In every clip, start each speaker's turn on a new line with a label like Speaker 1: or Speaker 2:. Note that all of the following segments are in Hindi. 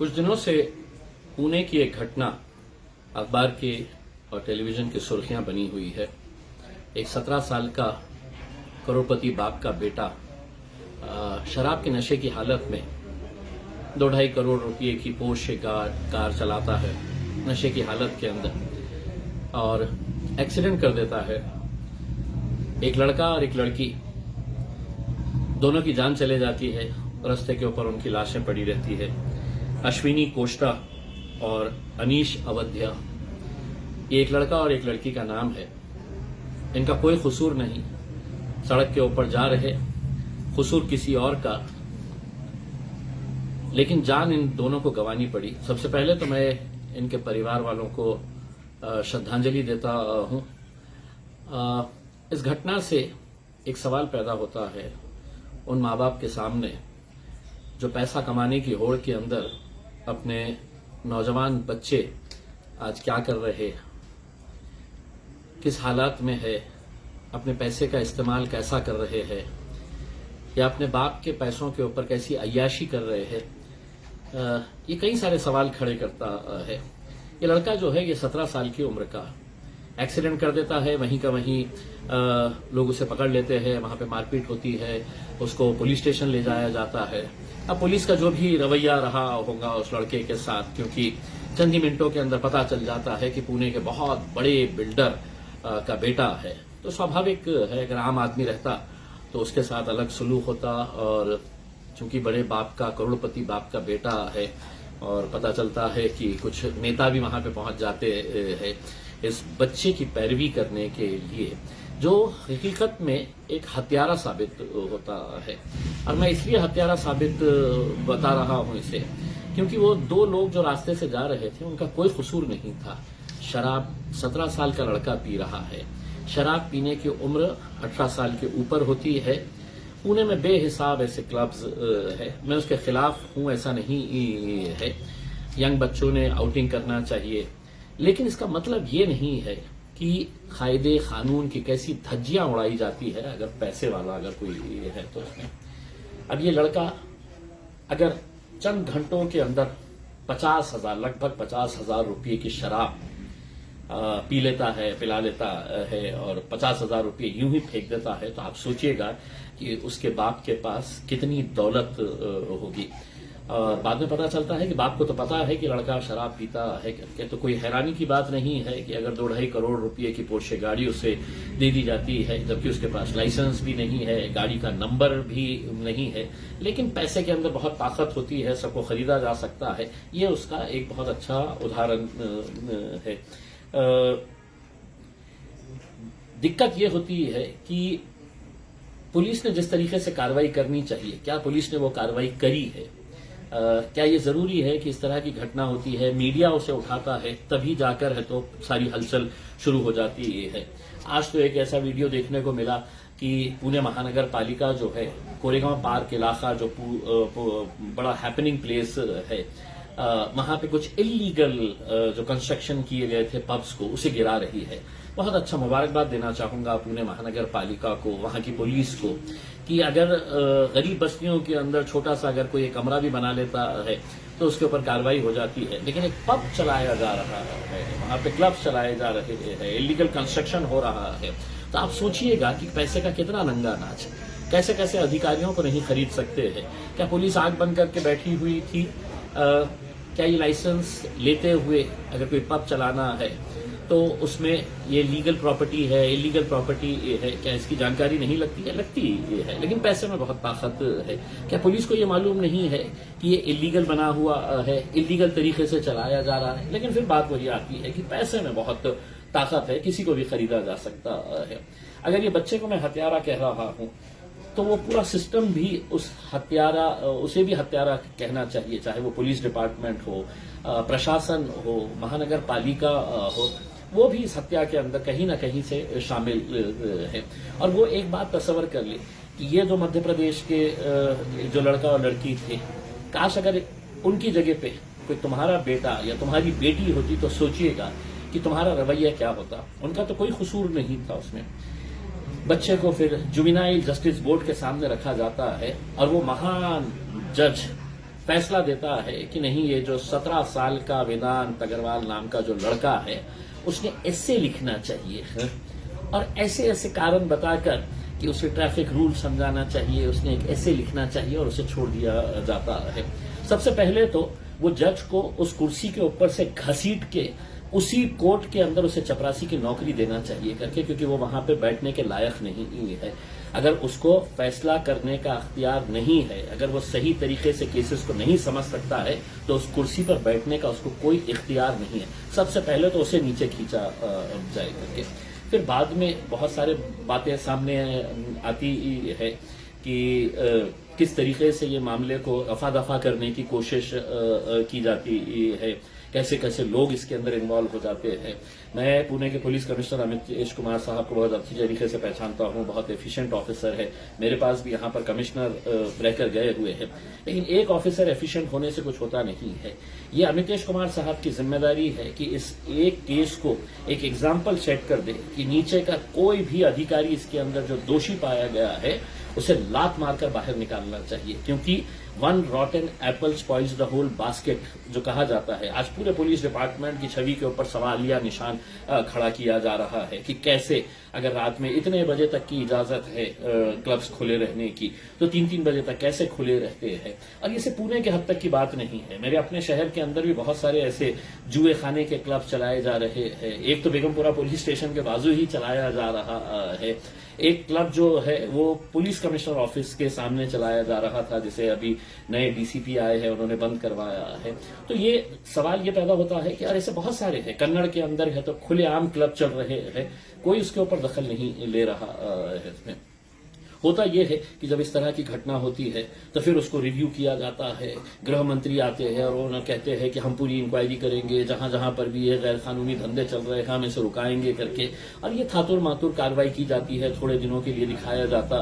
Speaker 1: कुछ दिनों से पुणे की एक घटना अखबार के और टेलीविजन की सुर्खियां बनी हुई है। एक 17 साल का करोड़पति बाप का बेटा शराब के नशे की हालत में 2-2.5 करोड़ रुपए की पोर्शे कार चलाता है नशे की हालत के अंदर और एक्सीडेंट कर देता है। एक लड़का और एक लड़की दोनों की जान चले जाती है। रास्ते के ऊपर उनकी लाशें पड़ी रहती है। अश्विनी कोष्टा और अनीश अवध्या, ये एक लड़का और एक लड़की का नाम है। इनका कोई कसूर नहीं, सड़क के ऊपर जा रहे, कसूर किसी और का, लेकिन जान इन दोनों को गंवानी पड़ी। सबसे पहले तो मैं इनके परिवार वालों को श्रद्धांजलि देता हूं। इस घटना से एक सवाल पैदा होता है उन माँ बाप के सामने जो पैसा कमाने की होड़ के अंदर अपने नौजवान बच्चे आज क्या कर रहे, किस हालात में है, अपने पैसे का इस्तेमाल कैसा कर रहे हैं, या अपने बाप के पैसों के ऊपर कैसी अय्याशी कर रहे हैं। ये कई सारे सवाल खड़े करता है। ये लड़का जो है ये 17 साल की उम्र का एक्सीडेंट कर देता है, वहीं का वहीं लोग उसे पकड़ लेते हैं, वहां पे मारपीट होती है, उसको पुलिस स्टेशन ले जाया जाता है। अब पुलिस का जो भी रवैया रहा होगा उस लड़के के साथ, क्योंकि चंद ही मिनटों के अंदर पता चल जाता है कि पुणे के बहुत बड़े बिल्डर का बेटा है, तो स्वाभाविक है अगर आम आदमी रहता तो उसके साथ अलग सलूक होता। और चूंकि बड़े बाप का, करोड़पति बाप का बेटा है और पता चलता है कि कुछ नेता भी वहां पे पहुंच जाते हैं इस बच्चे की पैरवी करने के लिए, जो हकीकत में एक हत्यारा साबित होता है। और मैं इसलिए हत्यारा साबित बता रहा हूं इसे क्योंकि वो दो लोग जो रास्ते से जा रहे थे उनका कोई कसूर नहीं था। शराब 17 साल का लड़का पी रहा है। शराब पीने की उम्र 18 साल के ऊपर होती है। पुणे में बेहिसाब ऐसे क्लब्स है, मैं उसके खिलाफ हूं ऐसा नहीं है। यंग बच्चों ने आउटिंग करना चाहिए, लेकिन इसका मतलब ये नहीं है कि कायदे कानून की कैसी धज्जियां उड़ाई जाती है अगर पैसे वाला अगर कोई है तो उसमें। अब ये लड़का अगर चंद घंटों के अंदर 50,000 लगभग 50,000 रुपये की शराब पी लेता है, पिला लेता है और 50,000 रुपये यूं ही फेंक देता है, तो आप सोचिएगा कि उसके बाप के पास कितनी दौलत होगी। और बाद में पता चलता है कि बाप को तो पता है कि लड़का शराब पीता है करके, तो कोई हैरानी की बात नहीं है कि अगर 2-2.5 करोड़ रुपए की पोर्शे गाड़ी उसे दे दी जाती है, जबकि उसके पास लाइसेंस भी नहीं है, गाड़ी का नंबर भी नहीं है, लेकिन पैसे के अंदर बहुत ताकत होती है, सबको खरीदा जा सकता है। ये उसका एक बहुत अच्छा उदाहरण है। दिक्कत ये होती है कि पुलिस ने जिस तरीके से कार्रवाई करनी चाहिए, क्या पुलिस ने वो कार्रवाई करी है? क्या ये जरूरी है कि इस तरह की घटना होती है, मीडिया उसे उठाता है, तभी जाकर है तो सारी हलचल शुरू हो जाती है। आज तो एक ऐसा वीडियो देखने को मिला कि पुणे महानगर पालिका जो है, कोरेगांव पार्क इलाका जो बड़ा हैपनिंग प्लेस है, वहां पे कुछ इलीगल जो कंस्ट्रक्शन किए गए थे पब्स को, उसे गिरा रही है। बहुत अच्छा मुबारकबाद देना चाहूंगा पुणे महानगर पालिका को, वहां की पुलिस को, कि अगर गरीब बस्तियों के अंदर छोटा सा अगर कोई कमरा भी बना लेता है तो उसके ऊपर कार्रवाई हो जाती है। लेकिन एक पब चलाया जा रहा है, वहां पे क्लब चलाए जा रहे हैं, इलीगल कंस्ट्रक्शन हो रहा है, तो आप सोचिएगा कि पैसे का कितना नंगा नाच, कैसे कैसे अधिकारियों को नहीं खरीद सकते हैं। क्या पुलिस आंख बंद करके बैठी हुई थी? क्या ये लाइसेंस लेते हुए अगर कोई पब चलाना है तो उसमें ये लीगल प्रॉपर्टी है, इलीगल प्रॉपर्टी है, क्या इसकी जानकारी नहीं लगती है? लगती है, लेकिन पैसे में बहुत ताकत है। क्या पुलिस को ये मालूम नहीं है कि ये इलीगल बना हुआ है, इलीगल तरीके से चलाया जा रहा है? लेकिन फिर बात वही आती है कि पैसे में बहुत ताकत है, किसी को भी खरीदा जा सकता है। अगर ये बच्चे को मैं हत्यारा कह रहा हूं तो वो पूरा सिस्टम भी उसे भी हत्यारा कहना चाहिए, चाहे वो पुलिस डिपार्टमेंट हो, प्रशासन हो, महानगर पालिका हो, वो भी इस हत्या के अंदर कहीं ना कहीं से शामिल है। और वो एक बात तस्वर कर ले कि ये जो मध्य प्रदेश के जो लड़का और लड़की थे, काश अगर उनकी जगह पे कोई तुम्हारा बेटा या तुम्हारी बेटी होती तो सोचिएगा कि तुम्हारा रवैया क्या होता। उनका तो कोई कसूर नहीं था उसमें। बच्चे को फिर जुवेनाइल जस्टिस बोर्ड के सामने रखा जाता है और वो महान जज फैसला देता है कि नहीं, ये जो 17 साल का वेदांत अग्रवाल नाम का जो लड़का है उसने ऐसे लिखना चाहिए और ऐसे ऐसे कारण बताकर कि उसे ट्रैफिक रूल समझाना चाहिए, उसने एक ऐसे लिखना चाहिए और उसे छोड़ दिया जाता है। सबसे पहले तो वो जज को उस कुर्सी के ऊपर से घसीट के उसी कोर्ट के अंदर उसे चपरासी की नौकरी देना चाहिए करके, क्योंकि वो वहां पे बैठने के लायक नहीं है। अगर उसको फैसला करने का अख्तियार नहीं है, अगर वो सही तरीके से केसेस को नहीं समझ सकता है, तो उस कुर्सी पर बैठने का उसको कोई इख्तियार नहीं है। सबसे पहले तो उसे नीचे खींचा जाए करके, फिर बाद में बहुत सारे बातें सामने आती है कि किस तरीके से ये मामले को रफा दफा करने की कोशिश की जाती है, कैसे कैसे लोग इसके अंदर इन्वॉल्व हो जाते हैं। मैं पुणे के पुलिस कमिश्नर अमितेश कुमार साहब को बहुत अच्छी तरीके से पहचानता हूं, बहुत एफिशिएंट ऑफिसर है, मेरे पास भी यहां पर कमिश्नर रहकर गए हुए हैं। लेकिन एक ऑफिसर एफिशिएंट होने से कुछ होता नहीं है। ये अमितेश कुमार साहब की जिम्मेदारी है कि इस एक केस को एक एग्जाम्पल सेट कर दे कि नीचे का कोई भी अधिकारी इसके अंदर जो दोषी पाया गया है उसे लात मारकर बाहर निकालना चाहिए, क्योंकि one rotten apple spoils the whole basket जो कहा जाता है। आज पूरे पुलिस डिपार्टमेंट की छवि के ऊपर सवालिया निशान खड़ा किया जा रहा है कि कैसे अगर रात में इतने बजे तक की इजाजत है क्लब्स खुले रहने की, तो 3-3 बजे तक कैसे खुले रहते हैं। और ये सिर्फ पुणे के हद तक की बात नहीं है, मेरे अपने शहर के अंदर भी बहुत सारे ऐसे जुए खाने के क्लब चलाए जा रहे हैं। एक तो बेगमपुरा पुलिस स्टेशन के बाजू ही चलाया जा रहा है, एक क्लब जो है वो पुलिस कमिश्नर ऑफिस के सामने चलाया जा रहा था, जिसे अभी नए डीसीपी आए हैं उन्होंने बंद करवाया है। तो ये सवाल ये पैदा होता है कि यार ऐसे बहुत सारे हैं, कन्नड़ के अंदर है तो खुलेआम क्लब चल रहे हैं, कोई उसके ऊपर दखल नहीं ले रहा है। इसमें होता यह है कि जब इस तरह की घटना होती है तो फिर उसको रिव्यू किया जाता है, गृह मंत्री आते हैं और उन्हें कहते हैं कि हम पूरी इंक्वायरी करेंगे, जहां जहां पर भी ये गैर कानूनी धंधे चल रहे हैं हम इसे रुकाएंगे करके, और ये थातुर मातुर कार्रवाई की जाती है। थोड़े दिनों के लिए दिखाया जाता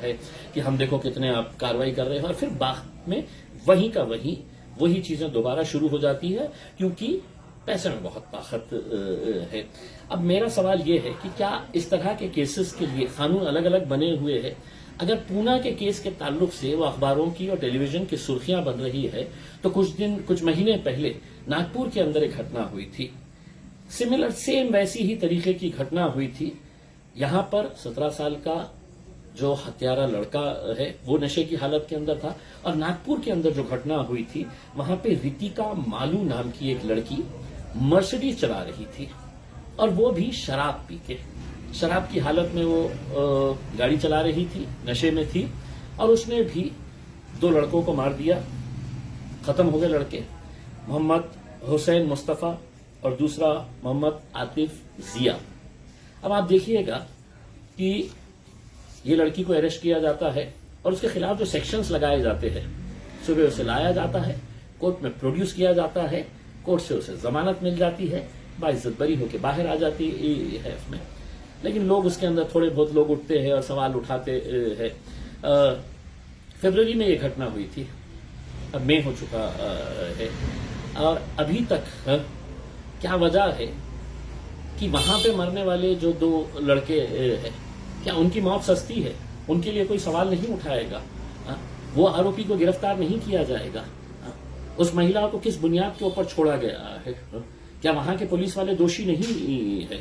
Speaker 1: है कि हम देखो कितने आप कार्रवाई कर रहे हैं, और फिर बाद में वही चीजें दोबारा शुरू हो जाती है, क्योंकि पैसे में बहुत ताकत है। अब मेरा सवाल यह है कि क्या इस तरह के केसेस के लिए कानून अलग अलग बने हुए हैं? अगर पूना के केस के ताल्लुक से वो अखबारों की और टेलीविजन की सुर्खियां बन रही है, तो कुछ महीने पहले नागपुर के अंदर एक घटना हुई थी, सिमिलर सेम वैसी ही तरीके की घटना हुई थी। यहां पर 17 साल का जो हत्यारा लड़का है वो नशे की हालत के अंदर था, और नागपुर के अंदर जो घटना हुई थी वहां पे रितिका मालू नाम की एक लड़की मर्सिडीज चला रही थी, और वो भी शराब पी के, शराब की हालत में वो गाड़ी चला रही थी, नशे में थी, और उसने भी 2 लड़कों को मार दिया। खत्म हो गए लड़के, मोहम्मद हुसैन मुस्तफा और दूसरा मोहम्मद आतिफ जिया। अब आप देखिएगा कि ये लड़की को अरेस्ट किया जाता है और उसके खिलाफ जो सेक्शंस लगाए जाते हैं, सुबह उसे लाया जाता है, कोर्ट में प्रोड्यूस किया जाता है, कोर्ट से उसे जमानत मिल जाती है, बाइज्जत बरी होकर बाहर आ जाती है उसमें। लेकिन लोग उसके अंदर थोड़े बहुत लोग उठते हैं और सवाल उठाते हैं। फरवरी में ये घटना हुई थी, अब मई हो चुका है, और अभी तक क्या वजह है कि वहां पे मरने वाले जो 2 लड़के हैं, क्या उनकी मौत सस्ती है? उनके लिए कोई सवाल नहीं उठाएगा? वो आरोपी को गिरफ्तार नहीं किया जाएगा? उस महिला को किस बुनियाद के ऊपर छोड़ा गया है? क्या वहां के पुलिस वाले दोषी नहीं है?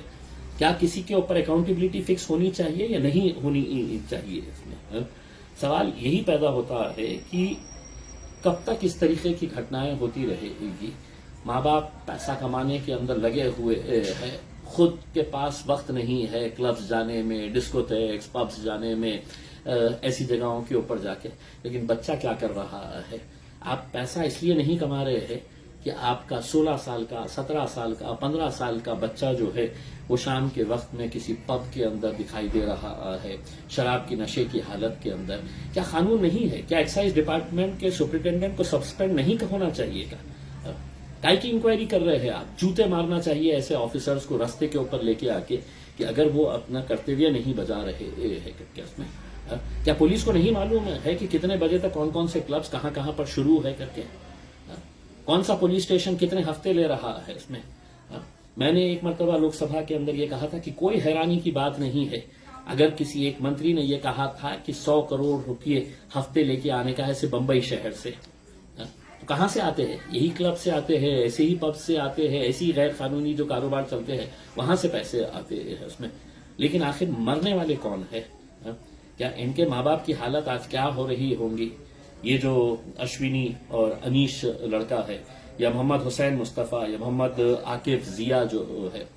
Speaker 1: क्या किसी के ऊपर अकाउंटेबिलिटी फिक्स होनी चाहिए या नहीं होनी चाहिए? इसमें सवाल यही पैदा होता है कि कब तक इस तरीके की घटनाएं होती रहेगी। माँ बाप पैसा कमाने के अंदर लगे हुए हैं, खुद के पास वक्त नहीं है क्लब्स जाने में, डिस्कोथेक्स, पब्स जाने में, ऐसी जगहों के ऊपर जाके। लेकिन बच्चा क्या कर रहा है? आप पैसा इसलिए नहीं कमा रहे हैं कि आपका 16 साल का, 17 साल का, 15 साल का बच्चा जो है वो शाम के वक्त में किसी पब के अंदर दिखाई दे रहा है, शराब की नशे की हालत के अंदर। क्या कानून नहीं है? क्या एक्साइज डिपार्टमेंट के सुपरिटेंडेंट को सस्पेंड नहीं होना चाहिए? काय की इंक्वायरी कर रहे हैं आप? जूते मारना चाहिए ऐसे ऑफिसर्स को रास्ते के ऊपर लेके आके कि अगर वो अपना कर्तव्य नहीं बजा रहे हैं करके। उसमें क्या पुलिस को नहीं मालूम है कि कितने बजे तक कौन कौन से क्लब्स कहां कहां पर शुरू है करके? कौन सा पुलिस स्टेशन कितने हफ्ते ले रहा है इसमें? मैंने एक मरतबा लोकसभा के अंदर ये कहा था कि कोई हैरानी की बात नहीं है अगर किसी एक मंत्री ने यह कहा था कि 100 करोड़ रुपये हफ्ते लेके आने का है सिर्फ बंबई शहर से। कहाँ से आते हैं? यही क्लब से आते हैं, ऐसे ही पब से आते हैं, ऐसे ही गैर कानूनी जो कारोबार चलते हैं वहां से पैसे आते हैं उसमें। लेकिन आखिर मरने वाले कौन है? क्या इनके माँ बाप की हालत आज क्या हो रही होंगी? ये जो अश्विनी और अनीश लड़का है, या मोहम्मद हुसैन मुस्तफ़ा, या मोहम्मद आकिफ जिया जो है,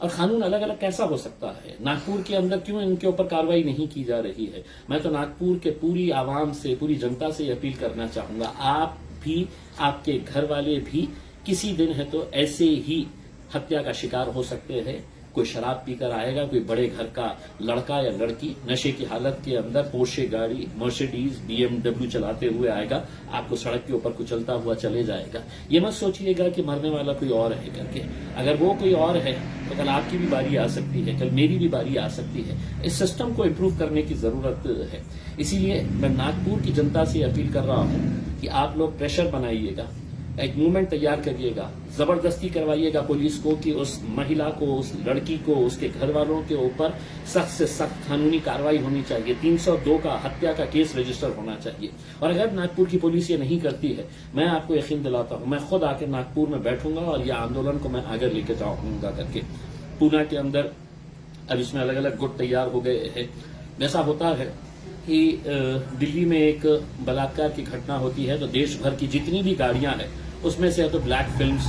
Speaker 1: और कानून अलग अलग कैसा हो सकता है? नागपुर के अंदर क्यों इनके ऊपर कार्रवाई नहीं की जा रही है? मैं तो नागपुर के पूरी आवाम से, पूरी जनता से अपील करना चाहूंगा, आप भी, आपके घर वाले भी किसी दिन है तो ऐसे ही हत्या का शिकार हो सकते हैं। कोई शराब पीकर आएगा, कोई बड़े घर का लड़का या लड़की नशे की हालत के अंदर पोर्शे गाड़ी, मर्सिडीज, BMW चलाते हुए आएगा, आपको सड़क के ऊपर कुचलता हुआ चले जाएगा। ये मत सोचिएगा कि मरने वाला कोई और है करके। अगर वो कोई और है तो कल आपकी भी बारी आ सकती है, कल मेरी भी बारी आ सकती है। इस सिस्टम को इम्प्रूव करने की जरूरत है। इसीलिए मैं नागपुर की जनता से अपील कर रहा हूं कि आप लोग प्रेशर बनाइएगा, एक मूवमेंट तैयार करिएगा, जबरदस्ती करवाइएगा पुलिस को कि उस महिला को, उस लड़की को, उसके घर वालों के ऊपर सख्त से सख्त कानूनी कार्रवाई होनी चाहिए। 302 का हत्या का केस रजिस्टर होना चाहिए। और अगर नागपुर की पुलिस ये नहीं करती है, मैं आपको यकीन दिलाता हूं, मैं खुद आकर नागपुर में बैठूंगा और यह आंदोलन को मैं आगे लेके जाऊंगा करके। पूना के अंदर अब इसमें अलग अलग गुट तैयार हो गए हैं। ऐसा होता है कि दिल्ली में एक बलात्कार की घटना होती है तो देश भर की जितनी भी गाड़ियां हैं उसमें से तो ब्लैक फिल्म्स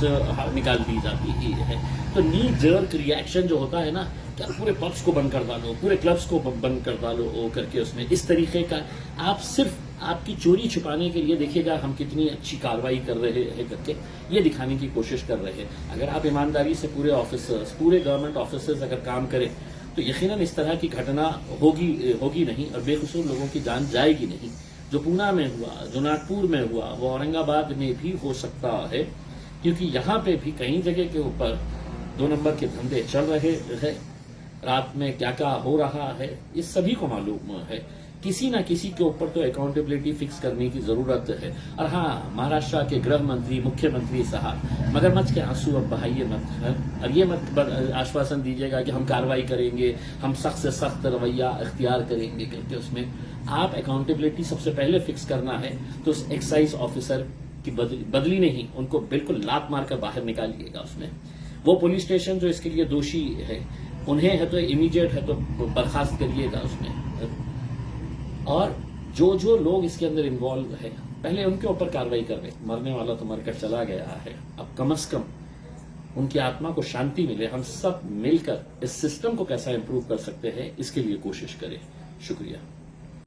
Speaker 1: निकाल दी जाती ही है। तो नी जर्क रिएक्शन जो होता है ना, क्या पूरे पब्स को बंद कर डालो, पूरे क्लब्स को बंद कर डालो करके, उसमें इस तरीके का आप सिर्फ आपकी चोरी छुपाने के लिए देखिएगा हम कितनी अच्छी कार्रवाई कर रहे हैं करके ये दिखाने की कोशिश कर रहे हैं। अगर आप ईमानदारी से पूरे ऑफिसर्स, पूरे गवर्नमेंट ऑफिसर्स अगर काम करें तो यकीनन इस तरह की घटना होगी नहीं और बेकसूर लोगों की जान जाएगी नहीं। जो पूना में हुआ, जो नागपुर में हुआ, वो औरंगाबाद में भी हो सकता है, क्योंकि यहाँ पे भी कई जगह के ऊपर 2 नंबर के धंधे चल रहे हैं। रात में क्या क्या हो रहा है इस सभी को मालूम है। किसी ना किसी के ऊपर तो अकाउंटेबिलिटी फिक्स करने की जरूरत है। और हाँ, महाराष्ट्र के गृह मंत्री, मुख्यमंत्री साहब, मगरमच्छ के आंसू अब बहाइए मत, और ये मत आश्वासन दीजिएगा कि हम कार्रवाई करेंगे, हम सख्त से सख्त रवैया इख्तियार करेंगे करके। उसमें आप अकाउंटेबिलिटी सबसे पहले फिक्स करना है तो उस एक्साइज ऑफिसर की बदली नहीं, उनको बिल्कुल लात मारकर बाहर निकालिएगा। उसमें वो पुलिस स्टेशन जो इसके लिए दोषी है उन्हें है तो इमीडिएट है तो बर्खास्त करिएगा उसमें। और जो लोग इसके अंदर इन्वॉल्व है पहले उनके ऊपर कार्रवाई कर रहे। मरने वाला तो मरकर चला गया है, अब कम से कम उनकी आत्मा को शांति मिले। हम सब मिलकर इस सिस्टम को कैसा इंप्रूव कर सकते हैं इसके लिए कोशिश करें। शुक्रिया।